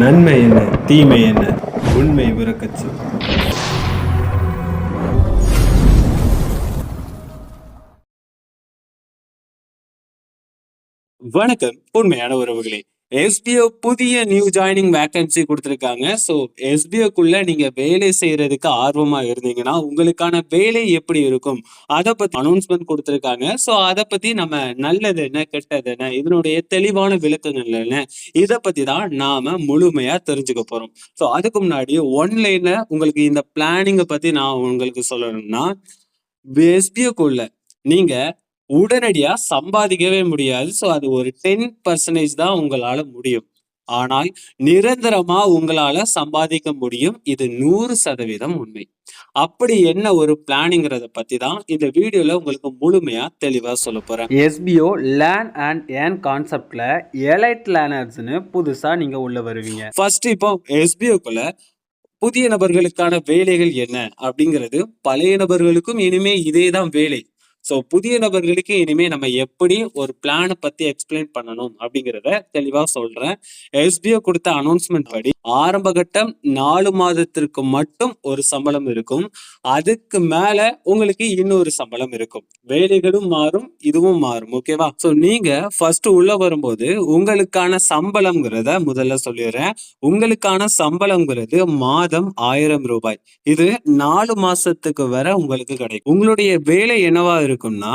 நன்மை என்ன தீமை என்ன உண்மை உறக்கச்சு. வணக்கம் உண்மையான உறவுகளே. எஸ்பிஓ புதிய நியூ ஜாயினிங் வேகன்சி கொடுத்துருக்காங்க. ஸோ எஸ்பிஓக்குள்ள நீங்க வேலை செய்யறதுக்கு ஆர்வமா இருந்தீங்கன்னா உங்களுக்கான வேலை எப்படி இருக்கும் அதை பத்தி அனௌன்ஸ்மெண்ட் கொடுத்துருக்காங்க. ஸோ அதை பத்தி நம்ம நல்லது என்ன கெட்டது என்ன இதனுடைய தெளிவான விளக்கங்கள் என்ன இதை பத்தி தான் நாம முழுமையா தெரிஞ்சுக்க போறோம். ஸோ அதுக்கு முன்னாடி ஒன்லைன்ல உங்களுக்கு இந்த பிளானிங்கை பத்தி நான் உங்களுக்கு சொல்லணும்னா, எஸ்பிஓக்குள்ள நீங்க உடனடியா சம்பாதிக்கவே முடியாது. ஸோ அது ஒரு 10% தான் உங்களால முடியும். ஆனால் நிரந்தரமா உங்களால சம்பாதிக்க முடியும். இது 100% உண்மை. அப்படி என்ன ஒரு பிளானிங்கிறத பத்தி தான் இந்த வீடியோல உங்களுக்கு முழுமையா தெளிவா சொல்ல போறேன். எஸ்பிஓ லேர்ன் அண்ட் ஏர்ன் கான்செப்ட்ல எலைட் லேர்னர்ஸ்னு புதுசா நீங்க உள்ள வருவீங்க. ஃபர்ஸ்ட் இப்போ எஸ்பிஓக்குள்ள புதிய நபர்களுக்கான வேலைகள் என்ன அப்படிங்கிறது பழைய நபர்களுக்கும் இனிமே இதே தான் வேலை. ஸோ புதிய நபர்களுக்கு இனிமே நம்ம எப்படி ஒரு பிளானை பத்தி எக்ஸ்பிளைன் பண்ணணும் அப்படிங்கிறத தெளிவா சொல்றேன். எஸ்பிஓ கொடுத்த அனௌன்ஸ்மெண்ட் படி ஆரம்ப கட்டம் 4 மாதத்திற்கு மட்டும் ஒரு சம்பளம் இருக்கும். அதுக்கு மேல உங்களுக்கு இன்னொரு சம்பளம் இருக்கும். வேலைகளும் மாறும், இதுவும் மாறும். ஓகேவா? ஸோ நீங்க ஃபர்ஸ்ட் உள்ள வரும்போது உங்களுக்கான சம்பளம்ங்கிறத முதல்ல சொல்லிடுறேன். உங்களுக்கான சம்பளம்ங்கிறது மாதம் 1000 ரூபாய். இது 4 மாசத்துக்கு வர உங்களுக்கு கிடைக்கும். உங்களுடைய வேலை என்னவா இருக்கும்னா,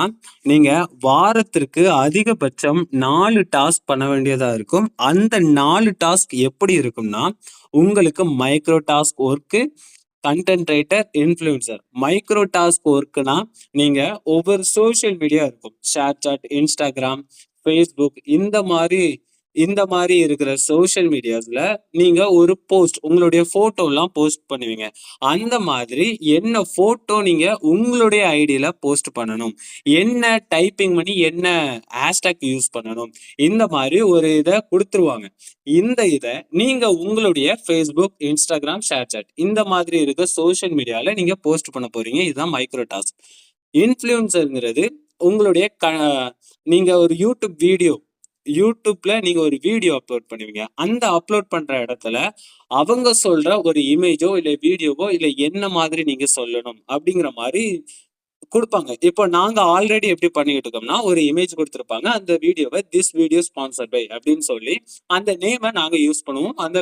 நீங்க வாரத்திற்கு அதிகபட்சம் 4 டாஸ்க் பண்ண வேண்டியதா இருக்கும். அந்த 4 டாஸ்க் எப்படி இருக்கும்னா, உங்களுக்கு micro task work, content writer, influencer. Micro task ஒர்க்னா நீங்க ஒவ்வொரு சோசியல் மீடியா இருக்கும், ஷேர் சாட், இன்ஸ்டாகிராம், ஃபேஸ்புக், இந்த மாதிரி இருக்கிற சோசியல் மீடியாஸ்ல நீங்க ஒரு போஸ்ட் உங்களுடைய போட்டோ எல்லாம் போஸ்ட் பண்ணுவீங்க. அந்த மாதிரி என்ன போட்டோ நீங்க உங்களுடைய ஐடியில போஸ்ட் பண்ணணும், என்ன டைப்பிங் பண்ணி என்ன ஹேஷ்டேக் யூஸ் பண்ணணும், இந்த மாதிரி ஒரு இதை கொடுத்துருவாங்க. இந்த இதை நீங்க உங்களுடைய ஃபேஸ்புக், இன்ஸ்டாகிராம், ஷேர் சாட் இந்த மாதிரி இருக்க சோசியல் மீடியால நீங்க போஸ்ட் பண்ண போறீங்க. இதுதான் மைக்ரோ டாஸ்க். இன்ஃப்ளூயன்சர்ங்கிறது உங்களுடைய நீங்க ஒரு யூடியூப்ல நீங்க ஒரு வீடியோ அப்லோட் பண்ணுவீங்க. அந்த அப்லோட் பண்ற இடத்துல அவங்க சொல்ற ஒரு இமேஜோ இல்ல வீடியோவோ இல்ல என்ன மாதிரி நீங்க சொல்லணும் அப்படிங்கிற மாதிரி கொடுப்பாங்க. இப்போ நாங்க ஆல்ரெடி எப்படி பண்ணிட்டு இருக்கோம்னா, ஒரு இமேஜ் கொடுத்துருப்பாங்க. அந்த வீடியோவை திஸ் வீடியோ ஸ்பான்சர்ட் பை அப்படின்னு சொல்லி அந்த நேமை நாங்க யூஸ் பண்ணுவோம். அந்த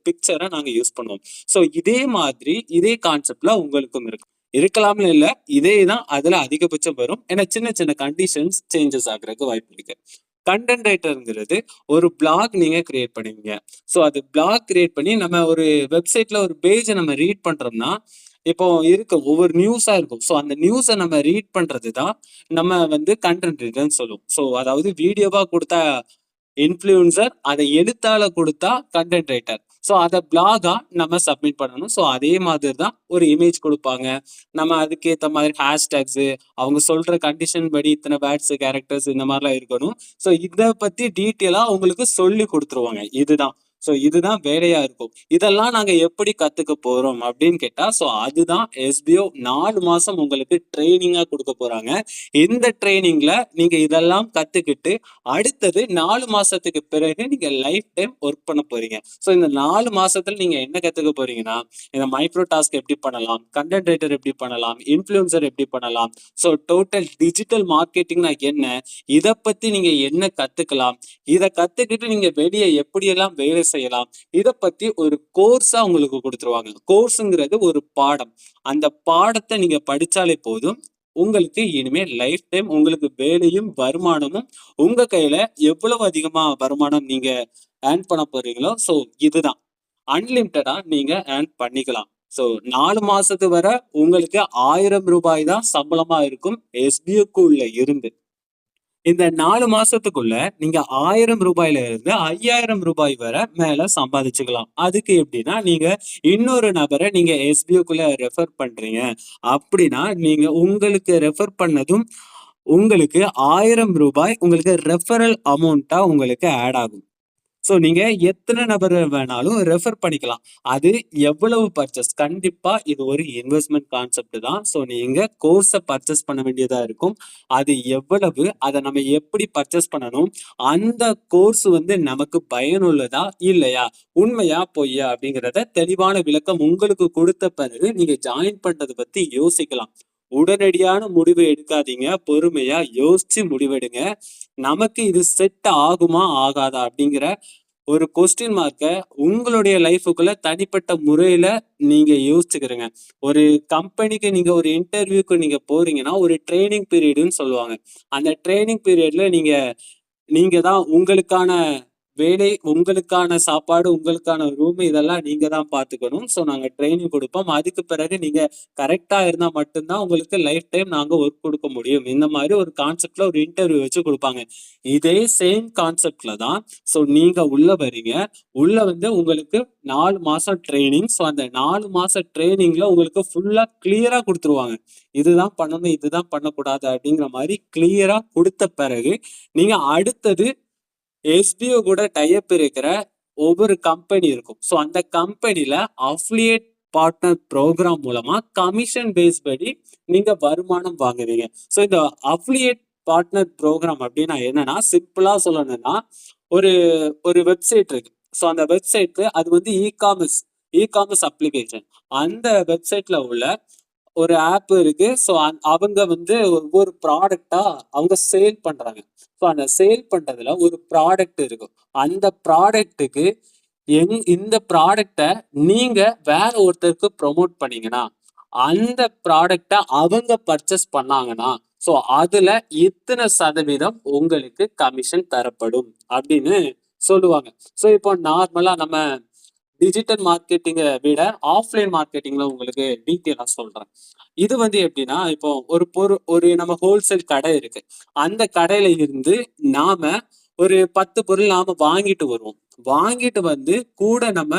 பிக்சரை நாங்க யூஸ் பண்ணுவோம். ஸோ இதே மாதிரி இதே கான்செப்ட்ல உங்களுக்கும் இருக்கலாம்னு இல்லை, இதே தான் அதுல அதிகபட்சம் வரும். ஏன்னா சின்ன சின்ன கண்டிஷன்ஸ் சேஞ்சஸ் ஆகுறதுக்கு வாய்ப்பு இருக்கு. கண்டென்ட் ரைட்டர்ங்கிறது ஒரு பிளாக் நீங்க கிரியேட் பண்ணுவீங்க. ஸோ அது பிளாக் கிரியேட் பண்ணி நம்ம ஒரு வெப்சைட்ல ஒரு பேஜை நம்ம ரீட் பண்றோம்னா, இப்போ இருக்கும் ஒவ்வொரு நியூஸா இருக்கும். ஸோ அந்த நியூஸை நம்ம ரீட் பண்றது தான் நம்ம கண்டென்ட் ரைட்டர்னு சொல்லுவோம். ஸோ அதாவது வீடியோவா கொடுத்தா இன்ஃப்ளூயன்சர், அதை எழுத்தால கொடுத்தா கண்டென்ட் ரைட்டர். ஸோ அதை பிளாகா நம்ம சப்மிட் பண்ணணும். ஸோ அதே மாதிரி தான் ஒரு இமேஜ் கொடுப்பாங்க. நம்ம அதுக்கேற்ற மாதிரி ஹேஷ்டேக்ஸ், அவங்க சொல்ற கண்டிஷன் படி இத்தனை வேர்ட்ஸ், கேரக்டர்ஸ் இந்த மாதிரிலாம் இருக்கணும். ஸோ இதை பத்தி டீட்டெயிலா உங்களுக்கு சொல்லி கொடுத்துருவாங்க. இதுதான் ஸோ இதுதான் வேலையா இருக்கும். இதெல்லாம் நாங்க எப்படி கத்துக்க போறோம் அப்படின்னு கேட்டா, ஸோ அதுதான் எஸ்பிஓ 4 மாசம் உங்களுக்கு ட்ரைனிங்கா கொடுக்க போறாங்க. இந்த ட்ரைனிங்ல நீங்க இதெல்லாம் கத்துக்கிட்டு அடுத்தது 4 மாசத்துக்கு பிறகு நீங்க லைஃப் டைம் ஒர்க் பண்ண போறீங்க. ஸோ இந்த 4 மாசத்துல நீங்க என்ன கத்துக்க போறீங்கன்னா, இந்த மைக்ரோ டாஸ்க் எப்படி பண்ணலாம், கண்டென்ட் ரைட்டர் எப்படி பண்ணலாம், இன்ஃப்ளூயன்சர் எப்படி பண்ணலாம், ஸோ டோட்டல் டிஜிட்டல் மார்க்கெட்டிங்னா என்ன, இதை பத்தி நீங்க என்ன கத்துக்கலாம், இதை கத்துக்கிட்டு நீங்க வெளியே எப்படியெல்லாம் வேலை செய்யலாம், இதை பத்தி ஒரு கோர்ஸா உங்களுக்கு கொடுத்துருவாங்க. கோர்ஸுங்கிறது ஒரு பாடம். அந்த பாடத்தை நீங்க படிச்சாலே போதும், உங்களுக்கு இனிமே லைஃப் டைம் உங்களுக்கு வேலையும் வருமானமும் உங்க கையில எவ்வளவு அதிகமா வருமானம் நீங்க ஏர்ன் பண்ண போறீங்களோ, ஸோ இதுதான் அன்லிமிட்டடா நீங்க ஏர்ன் பண்ணிக்கலாம். ஸோ 4 மாசத்து வரை உங்களுக்கு 1000 ரூபாய் தான் சம்பளமா இருக்கும் எஸ்பிஓக்குள்ள இருந்து. இந்த 4 மாசத்துக்குள்ள நீங்க 1000 ரூபாயில இருந்து 5000 ரூபாய் வரை மேல சம்பாதிச்சுக்கலாம். அதுக்கு எப்படின்னா, நீங்க இன்னொரு நபரை நீங்க எஸ்பிஓக்குள்ள ரெஃபர் பண்றீங்க அப்படின்னா, நீங்க உங்களுக்கு ரெஃபர் பண்ணதும் உங்களுக்கு 1000 ரூபாய் உங்களுக்கு ரெஃபரல் அமௌண்ட்டா உங்களுக்கு ஆட் ஆகும். ஸோ நீங்க எத்தனை நபர் வேணாலும் ரெஃபர் பண்ணிக்கலாம். அது எவ்வளவு பர்ச்சேஸ், கண்டிப்பா இது ஒரு இன்வெஸ்ட்மெண்ட் கான்செப்ட் தான். ஸோ நீங்க கோர்ஸை பர்ச்சேஸ் பண்ண வேண்டியதா இருக்கும். அது எவ்வளவு, அதை நம்ம எப்படி பர்ச்சேஸ் பண்ணணும், அந்த கோர்ஸ் நமக்கு பயனுள்ளதா இல்லையா, உண்மையா பொய்யா அப்படிங்கிறத தெளிவான விளக்கம் உங்களுக்கு கொடுத்த பிறகு நீங்க ஜாயின் பண்றதை பத்தி யோசிக்கலாம். உடனடியான முடிவு எடுக்காதீங்க, பொறுமையா யோசிச்சு முடிவெடுங்க. நமக்கு இது செட் ஆகுமா ஆகாதா அப்படிங்கிற ஒரு கொஸ்டின் மார்க்கை உங்களுடைய லைஃபுக்குள்ள தனிப்பட்ட முறையில நீங்க யோசிச்சுக்கிறீங்க. ஒரு கம்பெனிக்கு நீங்க ஒரு இன்டர்வியூக்கு நீங்க போறீங்கன்னா ஒரு ட்ரைனிங் பீரியட்னு சொல்லுவாங்க. அந்த ட்ரைனிங் பீரியட்ல நீங்க தான் உங்களுக்கான வேலை, உங்களுக்கான சாப்பாடு, உங்களுக்கான ரூம் இதெல்லாம் நீங்க தான் பார்த்துக்கணும். ஸோ நாங்க ட்ரைனிங் கொடுப்போம். அதுக்கு பிறகு நீங்க கரெக்டா இருந்தா மட்டும்தான் உங்களுக்கு லைஃப் டைம் நாங்க ஒர்க் கொடுக்க முடியும். இந்த மாதிரி ஒரு கான்செப்ட்ல ஒரு இன்டர்வியூ வச்சு கொடுப்பாங்க. இதே சேம் கான்செப்ட்ல தான் ஸோ நீங்க உள்ள வரீங்க. உள்ள உங்களுக்கு 4 மாசம் ட்ரைனிங். ஸோ அந்த 4 மாசம் ட்ரைனிங்ல உங்களுக்கு ஃபுல்லா கிளியரா கொடுத்துருவாங்க. இதுதான் பண்ணணும், இதுதான் பண்ணக்கூடாது அப்படிங்கிற மாதிரி கிளியரா கொடுத்த பிறகு நீங்க அடுத்தது எஸ்பிஓ கூட டைப் இருக்கிற ஒவ்வொரு கம்பெனி இருக்கும். ஸோ அந்த கம்பெனில அஃபிலியேட் பார்ட்னர் ப்ரோக்ராம் மூலமா கமிஷன் பேஸ் படி நீங்க வருமானம் வாங்குவீங்க. ஸோ இந்த அஃபிலியேட் பார்ட்னர் ப்ரோக்ராம் அப்படின்னா என்னன்னா, சிம்பிளா சொல்லணும்னா ஒரு ஒரு வெப்சைட் இருக்கு. ஸோ அந்த வெப்சைட் அது இ காமர்ஸ் அப்ளிகேஷன். அந்த வெப்சைட்ல உள்ள ஒரு ஆப் இருக்கு. ஸோ அவங்க ஒவ்வொரு ப்ராடக்டா அவங்க சேல் பண்றாங்க. ஸோ அந்த சேல் பண்றதுல ஒரு ப்ராடக்ட் இருக்கும். அந்த ப்ராடக்ட்டுக்கு இந்த ப்ராடக்டை நீங்க வேற ஒருத்தருக்கு ப்ரொமோட் பண்ணீங்கன்னா, அந்த ப்ராடக்டை அவங்க பர்ச்சேஸ் பண்ணாங்கன்னா, ஸோ அதுல இத்தனை சதவீதம் உங்களுக்கு கமிஷன் தரப்படும் அப்படின்னு சொல்லுவாங்க. ஸோ இப்போ நார்மலா நம்ம டிஜிட்டல் மார்க்கெட்டிங்கை விட ஆஃப்லைன் மார்க்கெட்டிங்ல உங்களுக்கு டீட்டெயிலா சொல்றேன். இது எப்படின்னா, இப்போ ஒரு நம்ம ஹோல்சேல் கடை இருக்கு. அந்த கடையில இருந்து நாம ஒரு 10 பொருள் நாம வாங்கிட்டு வருவோம். வாங்கிட்டு கூட நம்ம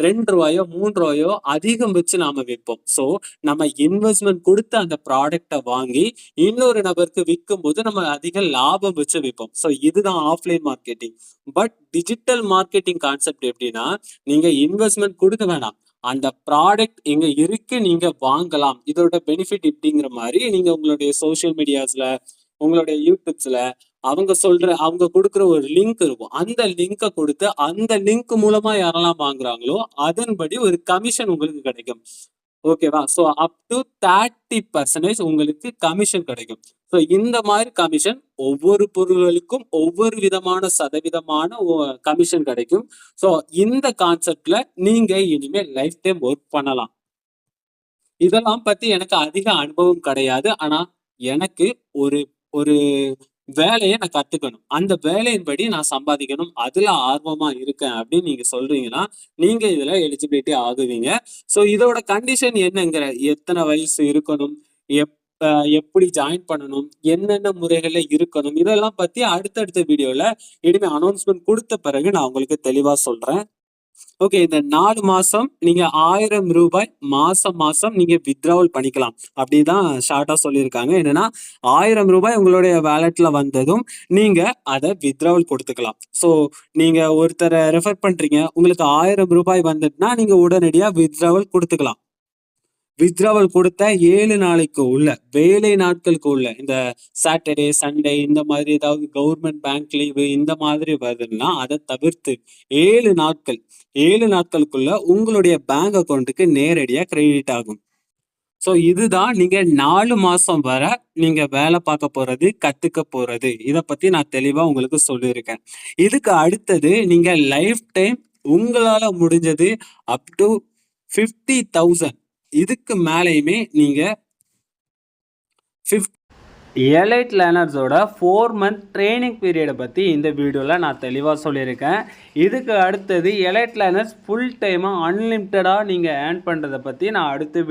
₹2 ₹3 அதிகம் வச்சு நாம விற்போம். ஸோ நம்ம இன்வெஸ்ட்மெண்ட் கொடுத்து அந்த ப்ராடக்டை வாங்கி இன்னொரு நபருக்கு விற்கும் போது நம்ம அதிக லாபம் வச்சு விற்போம். ஸோ இதுதான் offline marketing. But digital marketing concept எப்படின்னா, நீங்க இன்வெஸ்ட்மெண்ட் கொடுக்க வேணாம், அந்த ப்ராடக்ட் எங்க இருக்கு, நீங்க வாங்கலாம், இதோட பெனிஃபிட் இப்படிங்கிற மாதிரி நீங்க உங்களுடைய சோசியல் மீடியாஸ்ல, உங்களுடைய யூடியூப்ஸ்ல அவங்க கொடுக்குற ஒரு லிங்க் இருக்கும். அந்த லிங்கை கொடுத்து அந்த லிங்க் மூலமா யாரெல்லாம் வாங்குறாங்களோ அதன்படி ஒரு கமிஷன் உங்களுக்கு கிடைக்கும். ஓகேவா? ஸோ அப் டு 30% உங்களுக்கு கமிஷன் கிடைக்கும். ஸோ இந்த மாதிரி கமிஷன் ஒவ்வொரு பொருள்களுக்கும் ஒவ்வொரு விதமான சதவீதமான கமிஷன் கிடைக்கும். ஸோ இந்த கான்செப்ட்ல நீங்க இனிமே லைஃப் டைம் ஒர்க் பண்ணலாம். இதெல்லாம் பத்தி எனக்கு அதிக அனுபவம் கிடையாது. ஆனா எனக்கு ஒரு ஒரு வேலையை நான் கத்துக்கணும், அந்த வேலையின்படி நான் சம்பாதிக்கணும், அதுல ஆர்வமா இருக்கேன் அப்படின்னு நீங்க சொல்றீங்கன்னா நீங்க இதுல எலிஜிபிலிட்டி ஆகுவீங்க. ஸோ இதோட கண்டிஷன் என்னங்கிற, எத்தனை வயசு இருக்கணும், எப்படி ஜாயின் பண்ணணும், என்னென்ன முறைகள்ல இருக்கணும், இதெல்லாம் பத்தி அடுத்தடுத்த வீடியோல இனிமே அனௌன்ஸ்மெண்ட் கொடுத்த பிறகு நான் உங்களுக்கு தெளிவா சொல்றேன். ஓகே, இந்த 4 மாசம் நீங்க ₹1000 மாசம் நீங்க வித்ட்ராவல் பண்ணிக்கலாம். அப்படிதான் ஷார்ட்டா சொல்லியிருக்காங்க. என்னன்னா ₹1000 உங்களுடைய வேலெட்ல வந்ததும் நீங்க அதை வித்ட்ராவல் கொடுத்துக்கலாம். ஸோ நீங்க ஒருத்தரை ரெஃபர் பண்றீங்க, உங்களுக்கு ₹1000 வந்துட்டுனா நீங்க உடனடியா வித்ட்ராவல் கொடுத்துக்கலாம். வித்ட்ராவல் கொடுத்த 7 நாளைக்கு உள்ள வேலை நாட்களுக்கு உள்ள, இந்த சாட்டர்டே சண்டே இந்த மாதிரி ஏதாவது கவர்மெண்ட் பேங்க் லீவு இந்த மாதிரி வருதுன்னா அதை தவிர்த்து 7 நாட்களுக்குள்ள உங்களுடைய பேங்க் அக்கௌண்ட்டுக்கு நேரடியா கிரெடிட் ஆகும். ஸோ இதுதான் நீங்க 4 மாசம் வரை நீங்க வேலை பார்க்க போறது, கத்துக்க போறது. இதை பத்தி நான் தெளிவா உங்களுக்கு சொல்லியிருக்கேன். இதுக்கு அடுத்தது நீங்க லைஃப் டைம் உங்களால முடிஞ்சது அப் டு 50,000, இதுக்கு மேலேயுமே நீங்க எலைட் லேர்னர்ஸோட 4 மந்த் ட்ரைனிங் பீரியடை பற்றி இந்த வீடியோவில் நான் தெளிவாக சொல்லியிருக்கேன். இதுக்கு அடுத்தது எலைட் லேர்னர்ஸ் ஃபுல் டைமாக அன்லிமிட்டடாக நீங்கள் ஏர்ன் பண்ணுறதை பற்றி நான் அடுத்த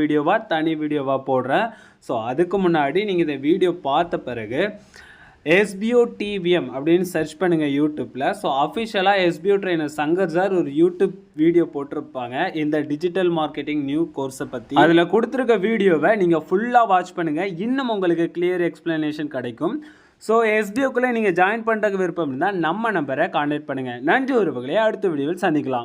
தனி வீடியோவாக போடுறேன். ஸோ அதுக்கு முன்னாடி நீங்கள் இந்த வீடியோ பார்த்த பிறகு எஸ்பிஓ டிவிஎம் அப்படின்னு சர்ச் பண்ணுங்கள் யூடியூப்பில். ஸோ அஃபிஷியலாக எஸ்பிஓ ட்ரெயினர் சங்கர் சார் ஒரு யூடியூப் வீடியோ போட்டிருப்பாங்க இந்த டிஜிட்டல் மார்க்கெட்டிங் நியூ கோர்ஸை பற்றி. அதில் கொடுத்துருக்க வீடியோவை நீங்கள் ஃபுல்லாக வாட்ச் பண்ணுங்கள், இன்னும் உங்களுக்கு கிளியர் எக்ஸ்பிளனேஷன் கிடைக்கும். ஸோ எஸ்பிஓக்குள்ளே நீங்கள் ஜாயின் பண்ணுறதுக்கு விருப்பம் இருந்தால் நம்ம நம்பரை கான்டாக்ட் பண்ணுங்கள். நன்றி உறவுகளே, அடுத்த வீடியோவில் சந்திக்கலாம்.